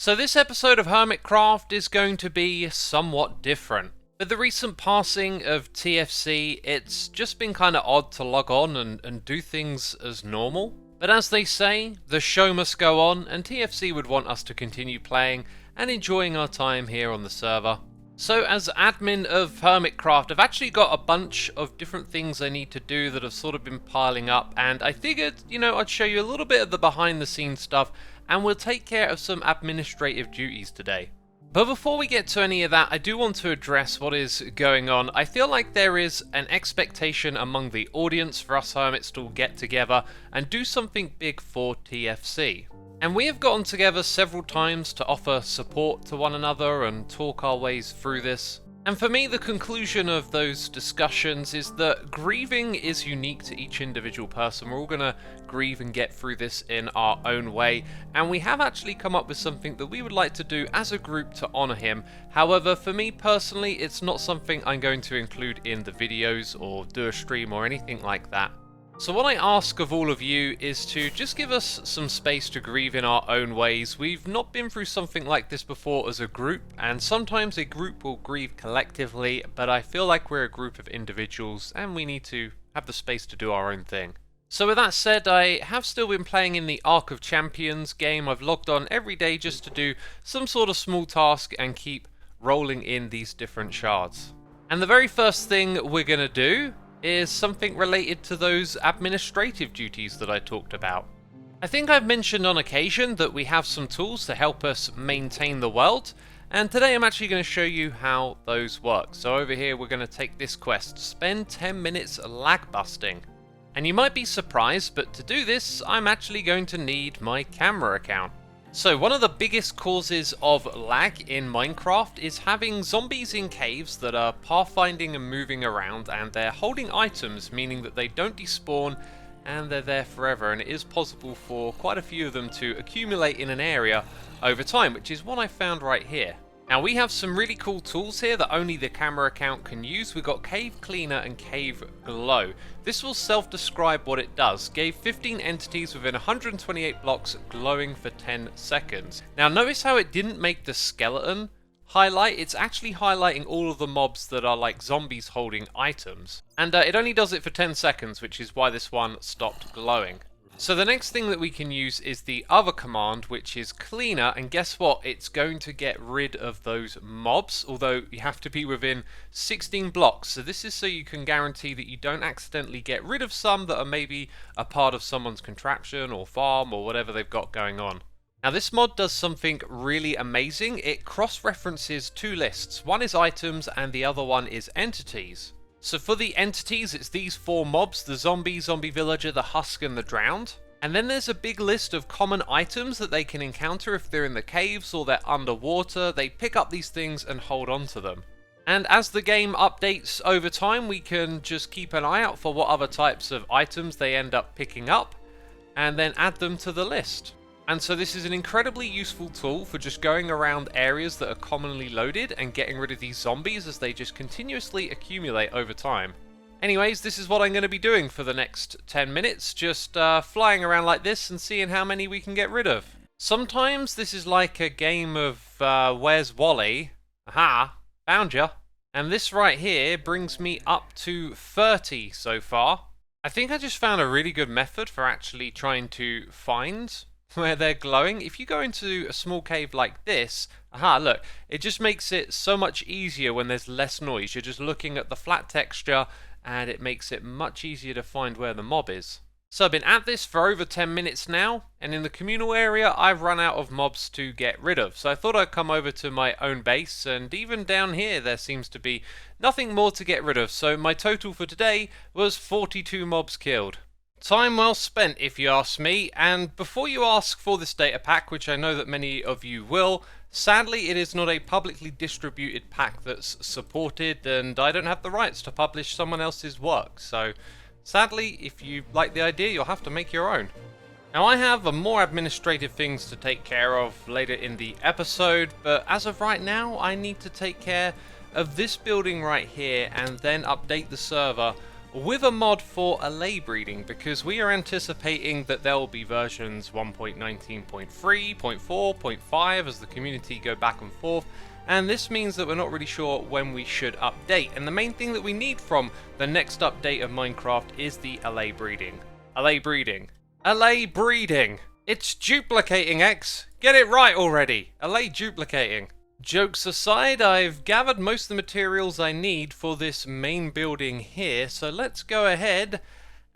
So this episode of Hermitcraft is going to be somewhat different. With the recent passing of TFC, it's just been kind of odd to log on and do things as normal. But as they say, the show must go on, and TFC would want us to continue playing and enjoying our time here on the server. So as admin of Hermitcraft, I've actually got a bunch of different things I need to do that have sort of been piling up, and I figured, I'd show you a little bit of the behind the scenes stuff, and we'll take care of some administrative duties today. But before we get to any of that, I do want to address what is going on. I feel like there is an expectation among the audience for us Hermits to get together and do something big for TFC. And we have gotten together several times to offer support to one another and talk our ways through this. And for me, the conclusion of those discussions is that grieving is unique to each individual person. We're all going to grieve and get through this in our own way. And we have actually come up with something that we would like to do as a group to honour him. However, for me personally, it's not something I'm going to include in the videos or do a stream or anything like that. So what I ask of all of you is to just give us some space to grieve in our own ways. We've not been through something like this before as a group, and sometimes a group will grieve collectively, but I feel like we're a group of individuals and we need to have the space to do our own thing. So with that said, I have still been playing in the Ark of Champions game. I've logged on every day just to do some sort of small task and keep rolling in these different shards. And the very first thing we're going to do is something related to those administrative duties that I talked about. I think I've mentioned on occasion that we have some tools to help us maintain the world, and today I'm actually going to show you how those work. So over here we're going to take this quest, spend 10 minutes lag busting. And you might be surprised, but to do this I'm actually going to need my camera account. So one of the biggest causes of lag in Minecraft is having zombies in caves that are pathfinding and moving around, and they're holding items, meaning that they don't despawn and they're there forever, and it is possible for quite a few of them to accumulate in an area over time, which is what I found right here. Now we have some really cool tools here that only the camera account can use. We've got Cave Cleaner and Cave Glow. This will self-describe what it does. Gave 15 entities within 128 blocks glowing for 10 seconds. Now notice how it didn't make the skeleton highlight. It's actually highlighting all of the mobs that are like zombies holding items. And it only does it for 10 seconds, which is why this one stopped glowing. So the next thing that we can use is the other command, which is Cleaner, and guess what? It's going to get rid of those mobs, although you have to be within 16 blocks. So this is so you can guarantee that you don't accidentally get rid of some that are maybe a part of someone's contraption or farm or whatever they've got going on. Now this mod does something really amazing. It cross-references two lists. One is items and the other one is entities. So for the entities, it's these four mobs: the zombie villager, the husk, and the drowned. And then there's a big list of common items that they can encounter if they're in the caves or they're underwater. They pick up these things and hold on to them. And as the game updates over time, we can just keep an eye out for what other types of items they end up picking up and then add them to the list. And so this is an incredibly useful tool for just going around areas that are commonly loaded and getting rid of these zombies as they just continuously accumulate over time. Anyways, this is what I'm going to be doing for the next 10 minutes, just flying around like this and seeing how many we can get rid of. Sometimes this is like a game of Where's Wally? Aha, found ya. And this right here brings me up to 30 so far. I think I just found a really good method for actually trying to find where they're glowing. If you go into a small cave like this, aha, look, it just makes it so much easier when there's less noise. You're just looking at the flat texture and it makes it much easier to find where the mob is. So I've been at this for over 10 minutes now, and in the communal area I've run out of mobs to get rid of. So I thought I'd come over to my own base, and even down here there seems to be nothing more to get rid of. So my total for today was 42 mobs killed. Time well spent, if you ask me. And before you ask for this data pack, which I know that many of you will, sadly it is not a publicly distributed pack that's supported, and I don't have the rights to publish someone else's work. So sadly, if you like the idea, you'll have to make your own. Now I have more administrative things to take care of later in the episode, but as of right now I need to take care of this building right here and then update the server with a mod for allay breeding, because we are anticipating that there will be versions 1.19.3, 0.4, 0.5 as the community go back and forth, and this means that we're not really sure when we should update. And the main thing that we need from the next update of Minecraft is the allay breeding. Allay breeding. Allay breeding! It's duplicating, X! Get it right already! Allay duplicating. Jokes aside, I've gathered most of the materials I need for this main building here, so let's go ahead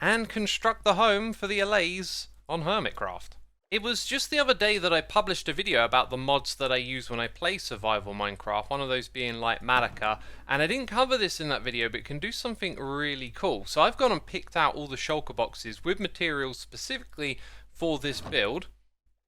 and construct the home for the allays on Hermitcraft. It was just the other day that I published a video about the mods that I use when I play survival Minecraft, one of those being Light Malika, and I didn't cover this in that video but can do something really cool. So I've gone and picked out all the shulker boxes with materials specifically for this build.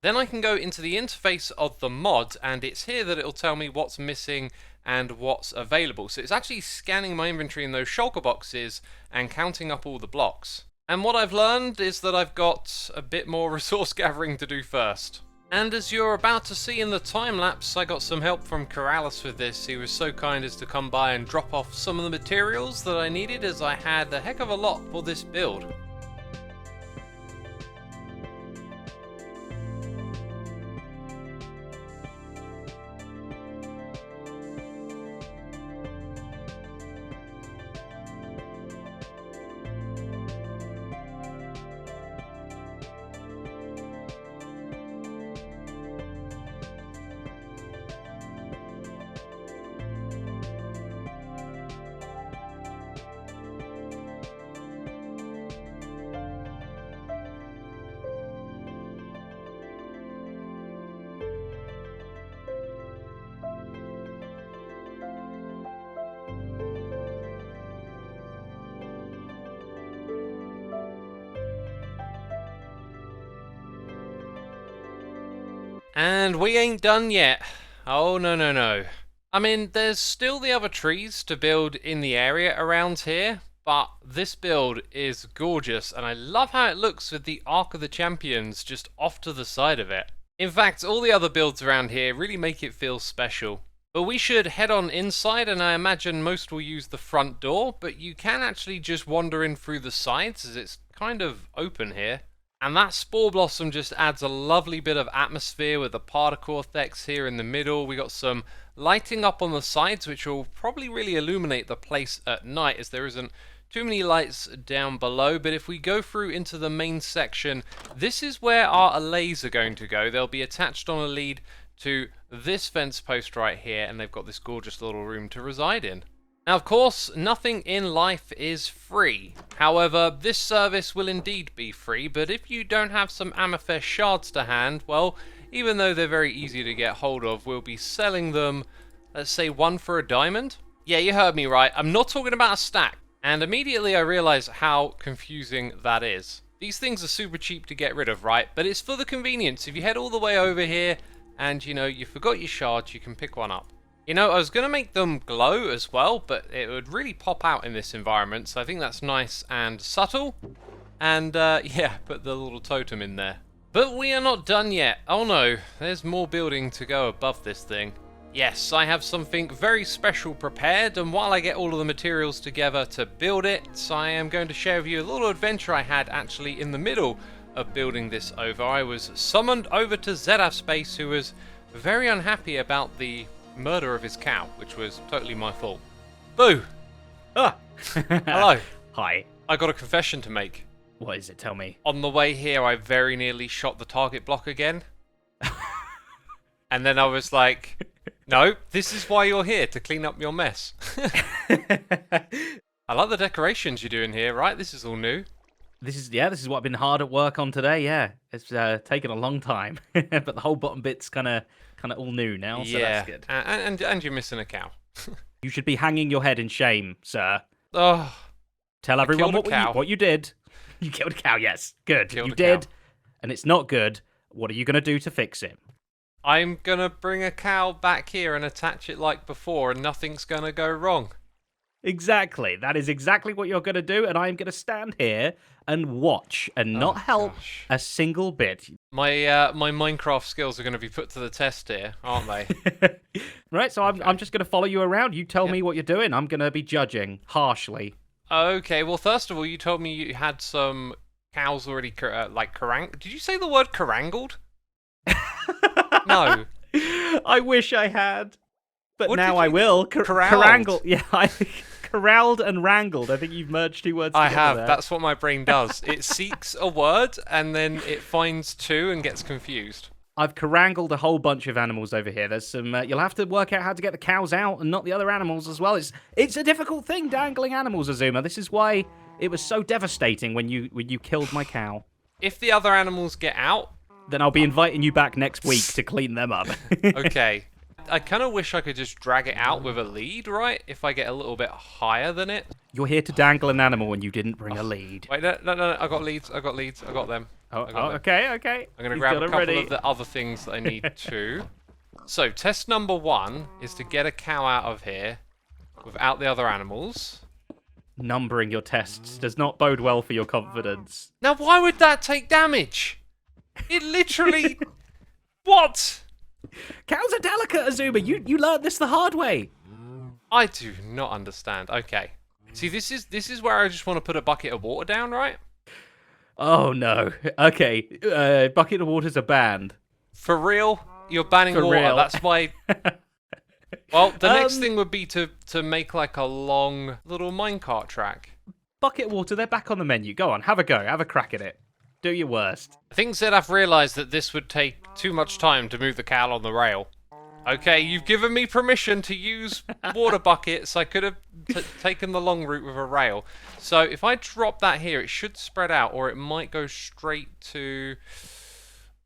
Then I can go into the interface of the mod, and it's here that it'll tell me what's missing and what's available. So it's actually scanning my inventory in those shulker boxes and counting up all the blocks. And what I've learned is that I've got a bit more resource gathering to do first. And as you're about to see in the time lapse, I got some help from Corrales with this. He was so kind as to come by and drop off some of the materials that I needed, as I had a heck of a lot for this build. And we ain't done yet. Oh, no, no, no. I mean, there's still the other trees to build in the area around here, but this build is gorgeous, and I love how it looks with the Ark of the Champions just off to the side of it. In fact, all the other builds around here really make it feel special. But we should head on inside, and I imagine most will use the front door, but you can actually just wander in through the sides, as it's kind of open here. And that Spore Blossom just adds a lovely bit of atmosphere with the particle effects here in the middle. We got some lighting up on the sides, which will probably really illuminate the place at night, as there isn't too many lights down below. But if we go through into the main section, this is where our allays are going to go. They'll be attached on a lead to this fence post right here, and they've got this gorgeous little room to reside in. Now, of course, nothing in life is free. However, this service will indeed be free, but if you don't have some amethyst shards to hand, well, even though they're very easy to get hold of, we'll be selling them, let's say, 1 for a diamond? Yeah, you heard me right. I'm not talking about a stack. And immediately I realized how confusing that is. These things are super cheap to get rid of, right? But it's for the convenience. If you head all the way over here and, you forgot your shards, you can pick one up. I was going to make them glow as well, but it would really pop out in this environment, so I think that's nice and subtle. And, yeah, put the little totem in there. But we are not done yet. Oh no, there's more building to go above this thing. Yes, I have something very special prepared, and while I get all of the materials together to build it, I am going to share with you a little adventure I had actually in the middle of building this over. I was summoned over to Zedaf Space, who was very unhappy about the murder of his cow, which was totally my fault. Boo! Ah! Hello. Hi. I got a confession to make. What is it? Tell me. On the way here, I very nearly shot the target block again. And then I was like, no, this is why you're here, to clean up your mess. I like the decorations you're doing here, right? This is all new. This is what I've been hard at work on today. Yeah, it's taken a long time, but the whole bottom bit's kind of all new now, so yeah. That's good. And you're missing a cow. You should be hanging your head in shame, sir. Oh, tell everyone what you did. You killed a cow. Yes, good. You did, and it's not good. What are you gonna do to fix it? I'm gonna bring a cow back here and attach it like before, and nothing's gonna go wrong. Exactly. That is exactly what you're gonna do, and I'm gonna stand here and watch and not help a single bit. My Minecraft skills are going to be put to the test here, aren't they? Right, so I'm just going to follow you around. You tell me what you're doing. I'm going to be judging harshly. Okay, well, first of all, you told me you had some cows already, Did you say the word carangled? No. I wish I had, but What now did I you... will. Corralled. Carangle. Yeah, I corralled and wrangled. I think you've merged two words I together have. there. That's what my brain does. It seeks a word, and then it finds two and gets confused. I've carangled a whole bunch of animals over here. There's some. You'll have to work out how to get the cows out and not the other animals as well. It's a difficult thing dangling animals, Xisuma. This is why it was so devastating when you killed my cow. If the other animals get out... Then I'll be inviting you back next week to clean them up. Okay. I kind of wish I could just drag it out with a lead, right? If I get a little bit higher than it. You're here to dangle an animal and you didn't bring a lead. Wait, no. I got leads. I got them. Oh, I got them. okay. I'm going to grab a couple of the other things that I need too. So, test number 1 is to get a cow out of here without the other animals. Numbering your tests does not bode well for your confidence. Now, why would that take damage? It literally... What? Cows are delicate, Xisuma. You learned this the hard way. I do not understand. Okay. See, this is where I just want to put a bucket of water down, right? Oh, no. Okay. Bucket of waters are banned. For real? You're banning For water. real. That's why... Well, the next thing would be to make like a long little minecart track. Bucket water, they're back on the menu. Go on, have a go. Have a crack at it. Do your worst. I think Zedaf realised that this would take too much time to move the cow on the rail. Okay, you've given me permission to use water buckets. I could have taken the long route with a rail. So if I drop that here, it should spread out, or it might go straight to...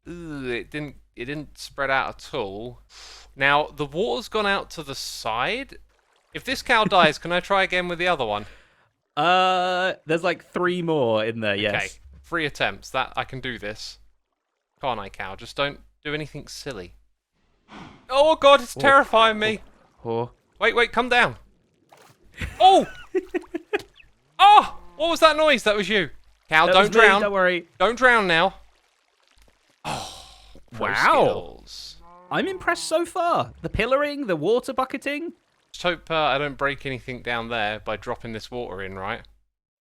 it didn't spread out at all. Now, the water's gone out to the side. If this cow dies, can I try again with the other one? There's like 3 more in there, yes. Okay, 3 attempts. That I can do this. Can't I, cow? Just don't do anything silly. Oh, God, it's terrifying me. Wait, come down. Oh! Oh! What was that noise? That was you. Cow, don't drown. Don't worry. Don't drown now. Oh, wow. Skills. I'm impressed so far. The pillaring, the water bucketing. Just hope I don't break anything down there by dropping this water in, right?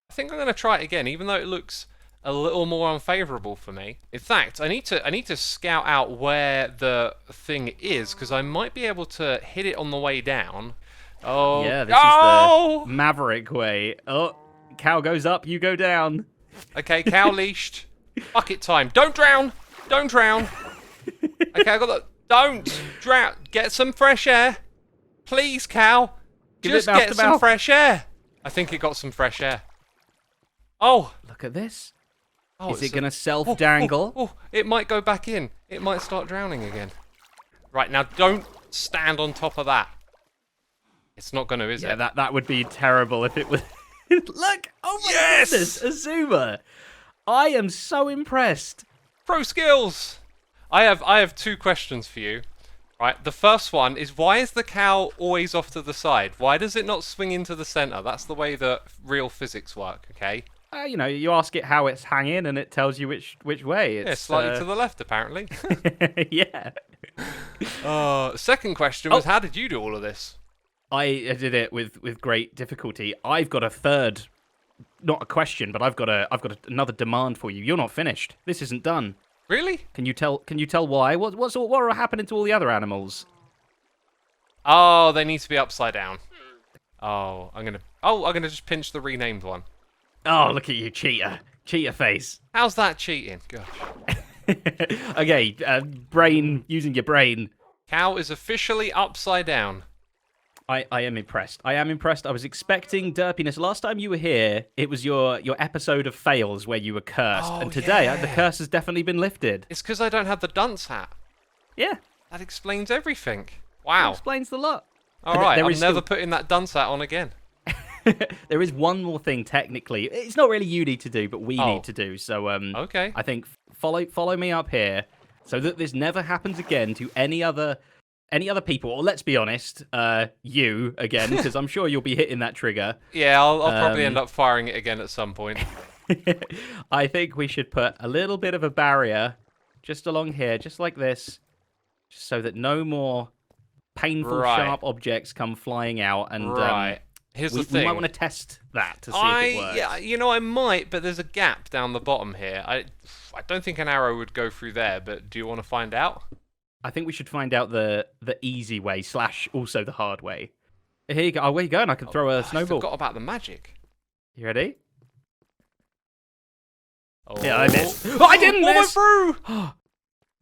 I think I'm going to try it again, even though it looks a little more unfavourable for me. In fact, I need to scout out where the thing is, because I might be able to hit it on the way down. Oh, yeah, this is the Maverick way. Oh, cow goes up, you go down. Okay, cow leashed. Bucket time. Don't drown. Don't drown. Okay, I got the... Don't drown. Get some fresh air. Please, cow. Just get some fresh air. I think it got some fresh air. Oh. Look at this. Oh, is it going to self-dangle? Oh, it might go back in. It might start drowning again. Right, now don't stand on top of that. It's not going to, is it? Yeah, that would be terrible if it was... Look! Oh my goodness! Xisuma! I am so impressed. Pro skills! I have 2 questions for you. Right, the first one is, why is the cow always off to the side? Why does it not swing into the center? That's the way that real physics work, okay? You know, you ask it how it's hanging and it tells you which way. It's yeah, slightly to the left, apparently. Yeah. Second question was, how did you do all of this? I did it with great difficulty. I've got a third, not a question, but I've got another demand for you. You're not finished. This isn't done. Really? Can you tell why? What happening to all the other animals? Oh, they need to be upside down. Oh, I'm gonna just pinch the renamed one. Oh, look at you, cheater face. How's that cheating? Gosh. Okay, using your brain. Cow is officially upside down. I am impressed. I was expecting derpiness. Last time you were here, it was your episode of fails where you were cursed. And today, the curse has definitely been lifted. It's because I don't have the dunce hat. Yeah. That explains everything. Wow. That explains the lot. All right, I'm never putting that dunce hat on again. There is one more thing, technically. It's not really you need to do, but we need to do. So, okay. I think follow me up here so that this never happens again to any other people, or let's be honest, you again, because I'm sure you'll be hitting that trigger. Yeah, I'll probably end up firing it again at some point. I think we should put a little bit of a barrier just along here, just like this, just so that no more painful, sharp objects come flying out. And Here's we the thing. might want to test that to see if it works. Yeah, you know, I might, but there's a gap down the bottom here. I don't think an arrow would go through there, but do you want to find out? I think we should find out the easy way / also the hard way. Here you go. Oh, where you going? I can throw a snowball. I forgot about the magic. You ready? Oh. Yeah, I missed. Oh, I didn't miss! I went through!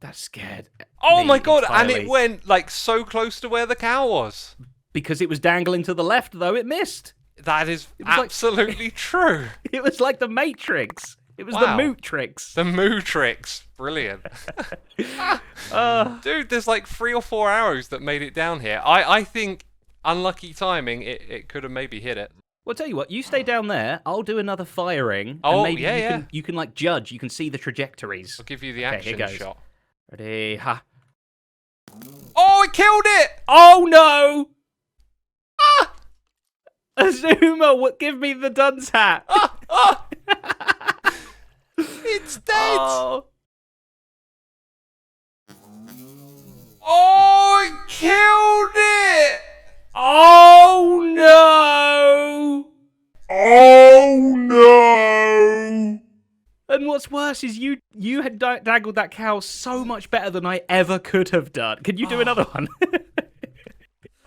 That scared Oh me my god, entirely. and it went, like, so close to where the cow was. Because it was dangling to the left, though, it missed. That is was like- absolutely true. It was like the Matrix. It was Wow. the Mootrix. The moo tricks. Brilliant. Dude, there's like 3 or 4 arrows that made it down here. I think, unlucky timing, it could have maybe hit it. Well, tell you what, you stay down there. I'll do another firing. Oh, and maybe yeah. you can like judge. You can see the trajectories. I'll give you the Okay, here action goes. shot. Ready? Ha. Oh, it killed it! Oh no! Ah! Xisuma, what? Give me the dunce hat. It's dead! Oh. Oh, it killed it! Oh no! Oh no! And what's worse is you had dangled that cow so much better than I ever could have done. Can you do another one?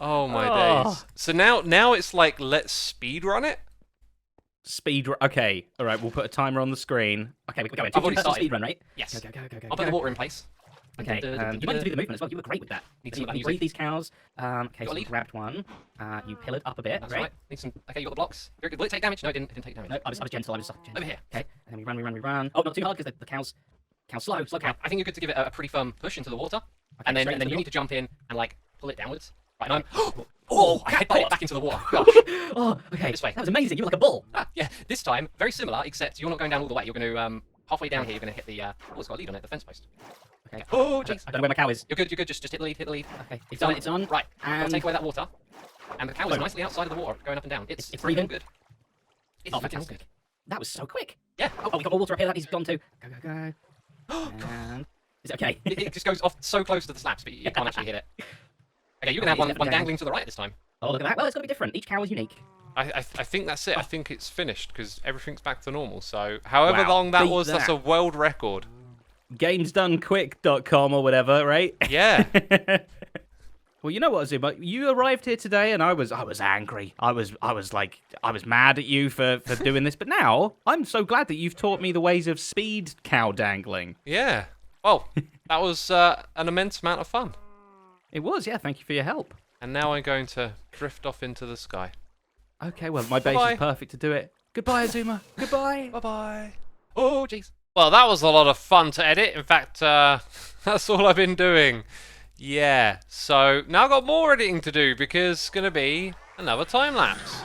Oh my days. So now it's like, let's speed run it? Okay, all right, we'll put a timer on the screen. Okay, we're going. I've already started. Speed run, right? Yes. Go. I'll put the water in place. Okay, you wanted to do the movement as well. You were great with that. Need So some you music. breathe these cows. Okay, Got so a you lead? grabbed one. You pillared up a bit, That's right? right. Need some. Okay, you got the blocks. Very good. Will it take damage? No, it didn't take damage. No, I was gentle. Gentle. Over here. Okay, and then we run. Oh, not too hard because the cows slow cow. I think you're good to give it a pretty firm push into the water, Okay, and then straight into you the need to jump in and like pull it downwards. Right, and I'm. Oh, I headbutt it back into the water. Gosh. Oh, okay. This way. That was amazing. You were like a bull. Yeah, this time very similar, except you're not going down all the way. You're going to halfway down here. You're going to hit the. Oh, it's got a lead on it. The fence post. Okay. Oh, I jeez. don't know where my cow is. You're good. Just hit the lead. Hit the lead. Okay, it's on. Right. And I'll take away that water, and the cow is nicely outside of the water, going up and down. It's breathing. good. It's Oh, looking fantastic. good. That was so quick. Yeah. Oh, we got more water up here. That he's gone to. Go. And is it okay? It just goes off so close to the slabs, but you can't actually hit it. Okay, you're gonna have one definitely dangling to the right this time. Oh, look at that. Well, it's got to be different. Each cow is unique. I think that's it. I think it's finished because everything's back to normal. So, however Wow, long that beat was, that's a that. world record. GamesDoneQuick.com or whatever, right? Yeah. Well, you know what, Xisuma? You arrived here today, and I was angry. I was mad at you for doing this. But now I'm so glad that you've taught me the ways of speed cow dangling. Yeah. Well, that was an immense amount of fun. It was, yeah. Thank you for your help. And now I'm going to drift off into the sky. Okay, well, my base Bye-bye. is perfect to do it. Goodbye, Xisuma. Goodbye. Bye-bye. Oh, jeez. Well, that was a lot of fun to edit. In fact, that's all I've been doing. Yeah. So now I've got more editing to do because it's going to be another time lapse.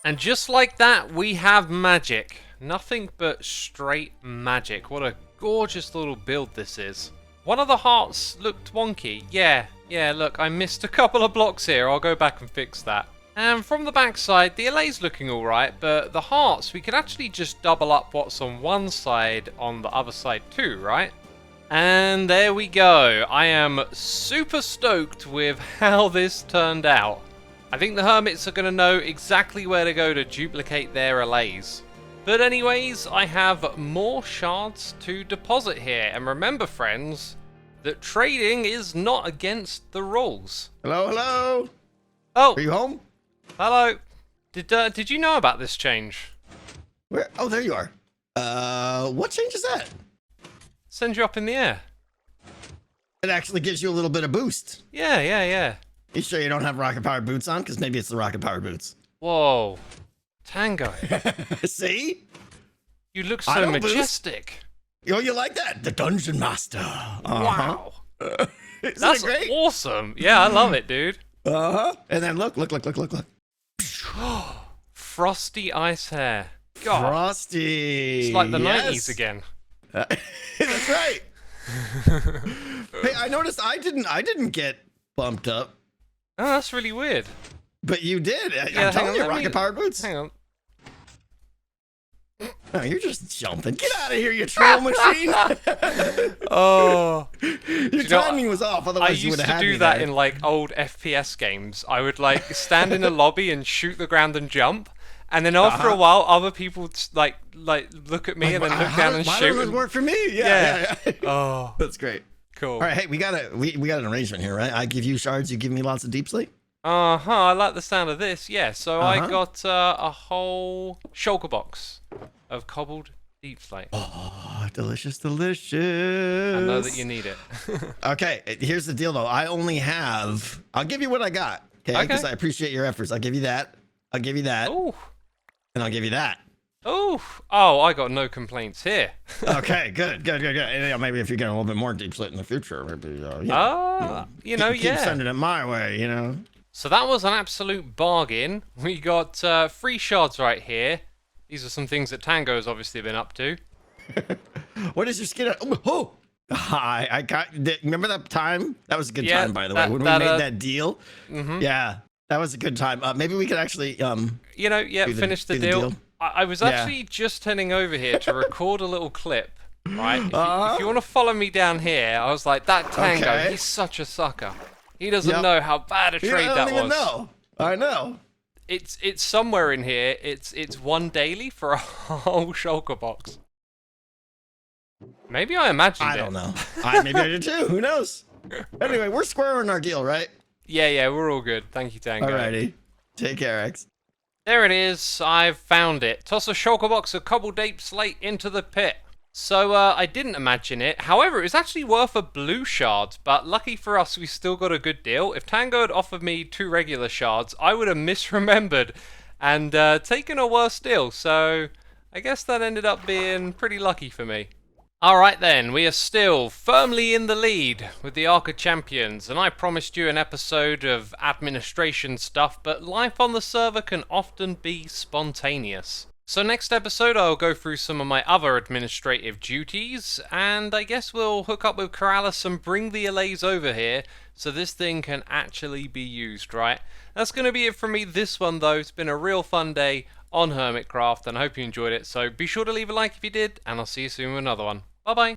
And just like that, we have magic. Nothing but straight magic. What a gorgeous little build this is. One of the hearts looked wonky. Yeah, look, I missed a couple of blocks here. I'll go back and fix that. And from the backside, the LA's looking alright, but the hearts, we can actually just double up what's on one side on the other side too, right? And there we go. I am super stoked with how this turned out. I think the hermits are going to know exactly where to go to duplicate their allays. But anyways, I have more shards to deposit here. And remember, friends, that trading is not against the rules. Hello? Oh, Are you home? hello. Did you know about this change? Where? Oh, there you are. What change is that? Send you up in the air. It actually gives you a little bit of boost. Yeah. You sure you don't have rocket-powered boots on? Because maybe it's the rocket-powered boots. Whoa. Tango, See? you look I so don't boost. majestic. Oh, you like that? The Dungeon Master. Wow. Isn't That's it great? awesome. Yeah, I love it, dude. And then look. Frosty ice hair. God, Frosty. it's like the Yes. 90s again. That's right. Hey, I noticed I didn't get bumped up, Oh, that's really weird. but you did. Yeah, I'm telling you, let me- rocket powered boots. Hang on. Oh, you're just jumping. Get out of here, you troll machine. Oh. Your know, timing was off. Otherwise, I you used would to have had do me that there. in like old FPS games. I would like stand in a lobby and shoot the ground and jump, and then after a while, other people would, like look at me and then look down and why shoot. doesn't it and- work for me? Yeah. Yeah. Oh, That's great. cool. All right, hey, we got an arrangement here, right? I give you shards, you give me lots of deep slate. I like the sound of this. Yeah, so I Uh-huh. got a whole shulker box of cobbled deep slate. Oh, delicious, delicious. I know that you need it. Okay, here's the deal, though. I'll give you what I got, okay? Because Okay. I appreciate your efforts. I'll give you that. I'll give you that. Oh, And I'll give you that. oh, I got no complaints here. Okay, good. And, maybe if you get a little bit more deep slate in the future, maybe, keep Yeah. sending it my way, you know? So that was an absolute bargain. We got 3 shards right here. These are some things that Tango's obviously been up to. What is your skin? Oh! I got. Remember that time? That was a good Yeah, time, by the way, when we that, made that deal. Mhm. Yeah, that was a good time. Maybe we could actually. Finish the do the deal. deal. I was Yeah. actually just heading over here to record a little clip, right? Uh-huh. If you want to follow me down here, I was like, that Tango, Okay. he's such a sucker. He doesn't Yep. know how bad a Yeah, trade I that don't even was. know. I know. It's somewhere in here. It's 1 daily for a whole shulker box. Maybe I imagined it. I don't know. Maybe I did too. Who knows? Anyway, we're square on our deal, right? Yeah, we're all good. Thank you, Tango. Alrighty. Take care, X. There it is. I've found it. Toss a shulker box of cobbled ape slate into the pit. So, I didn't imagine it. However, it was actually worth a blue shard, but lucky for us, we still got a good deal. If Tango had offered me 2 regular shards, I would have misremembered and taken a worse deal. So, I guess that ended up being pretty lucky for me. Alright then, we are still firmly in the lead with the Arca Champions, and I promised you an episode of administration stuff, but life on the server can often be spontaneous. So next episode I'll go through some of my other administrative duties, and I guess we'll hook up with Corrales and bring the allays over here, so this thing can actually be used, right? That's going to be it from me this one though. It's been a real fun day on Hermitcraft, and I hope you enjoyed it, so be sure to leave a like if you did, and I'll see you soon with another one. Bye bye!